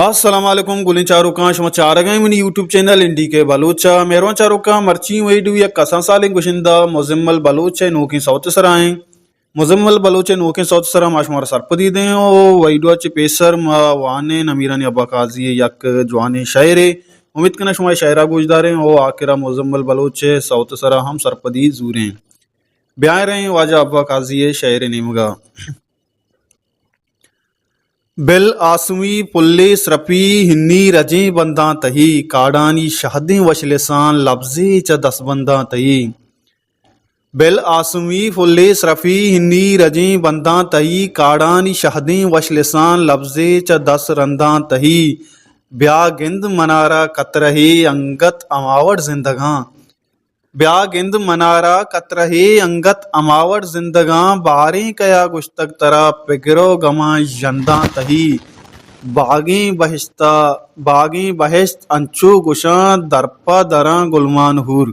अस्सलाम वालेकुम गुलिन चारुका शमा चारगा मन यूट्यूब चैनल इंडी के बलूचा मेरवा चारुका मर्ची वैडू या कसा साले गुशिंदा मुजम्मल बलूच नोकी सौत सराय मुजम्मल बलूच नोके सौत सरा माशमार सरपदी दे ओ वैडू च पेसर वाने नमीरानी अब्बा काजी यक जवाने शायरे उम्मीद करना शुमा शायरा गुजदारे ओ आखिरा मुजम्मल बलूच सौत सरा हम सरपदी जूरे ब्याह रहे वाजा अब्बा काजी शायरे निमगा बिल आसमी पुल्ले सरपी हिन्नी रजे बंदा तही काडानी शहदें वशलिसान लफ्जे च दस बंदा तही बिल आसमी फुल्ले सरफी हिन्नी रजे बंदा तही काडानी शहदें वशलिसान लफ्जे च दस रंदा तही ब्याह गिंद मनारा कतरहे अंगत अमावट जिंदगा ब्याह गिंद मनारा कतरहे अंगत अमावट जिंदगा बारे कया गुश्तक तरा पिगरो गमा यंदा तही बागी बहिश्त अंचू गुशा दरपा दरा गुलमान हूर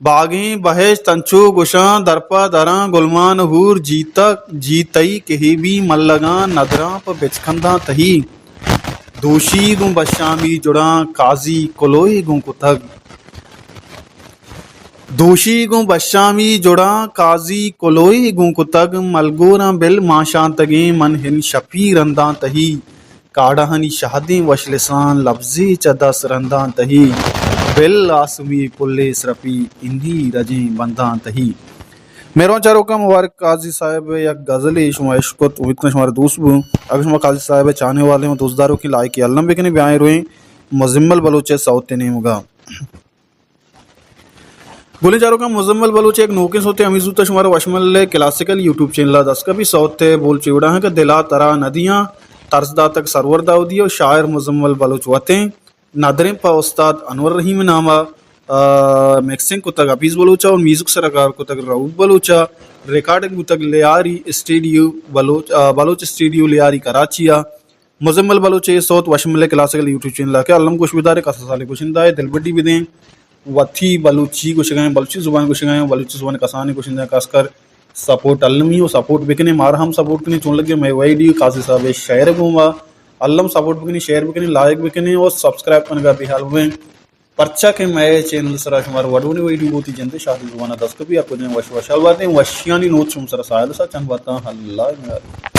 बागी बहिश्त अंचू गुशा दरपा दरा गुलमान हूर जीतई कही भी मल्लगा नदरा प बिचखंदा तही दोषी गु बशामी जुड़ा काजी कोलोई गु कुतग दोषी गु बशामी जुड़ा काजी कोलोई गु कुतग मलगोरा बिल माशांतगे मन हिन शपी रंदा तही काड़ाहनी शहदें वशलिसान लफ्जे च दस रंदा तही बिल आसमी पुल्ले सरपी इंदी रजे बंदा तही मेरा चारों का मुबारक काजी साहब या गज़ल शुमा इश्क़त उम्मीद करना हमारे दोस्त भी अगर शुमा काजी साहब चाहने वाले हो दोस्तदारों की लाइक अल्लम बेकने ब्याह रोए मुजम्मल बलूच सौते नेमुगा बोले चारों का मुजम्मल बलूच एक नोके सोते अमीजुत शुमार वशमल क्लासिकल यूट्यूब चैनल दस का भी सौते बोल चिवड़ा है कि दिला तरा नदियाँ तर्जदा तक सरवर दाऊदी और शायर मुजम्मल बलूच वते नादरें पर उस्ताद अनवर रहीम नामा मिक्सिंग को तक हफीज़ बलूचा और म्यूजिक सराकार को तक रऊफ बलूचा रिकॉर्डिंग को तक लियारी स्टूडियो बलूच स्टूडियो लियारी कराचिया मुजम्मल बलूच ये सौत वशमल क्लासिकल यूट्यूब चैनल के अल्लम कुछ बिदारे कसा साले कुशिंदा है दिलबड्डी भी दें वथी बलूची कुछ गए बलूची जुबान कुछ गए बलूची जुबान कसानी कुछ खासकर सपोर्ट अल्लमी और सपोर्ट बिकने मार हम सपोर्ट करने चुन लगे मैं वही डी काजी साहब शायर घूमा अल्लम सपोर्ट बिकनी शेयर बिकनी लाइक बिकने और सब्सक्राइब करने का बिहाल में पर्चा के मैं चैनल सरा हमारे वडोनी वही होती जनते शादी जुबाना दस कभी आपको वश वशाल बातें वशियानी नोट सुम सरा सायल सा चंद बाता अल्लाह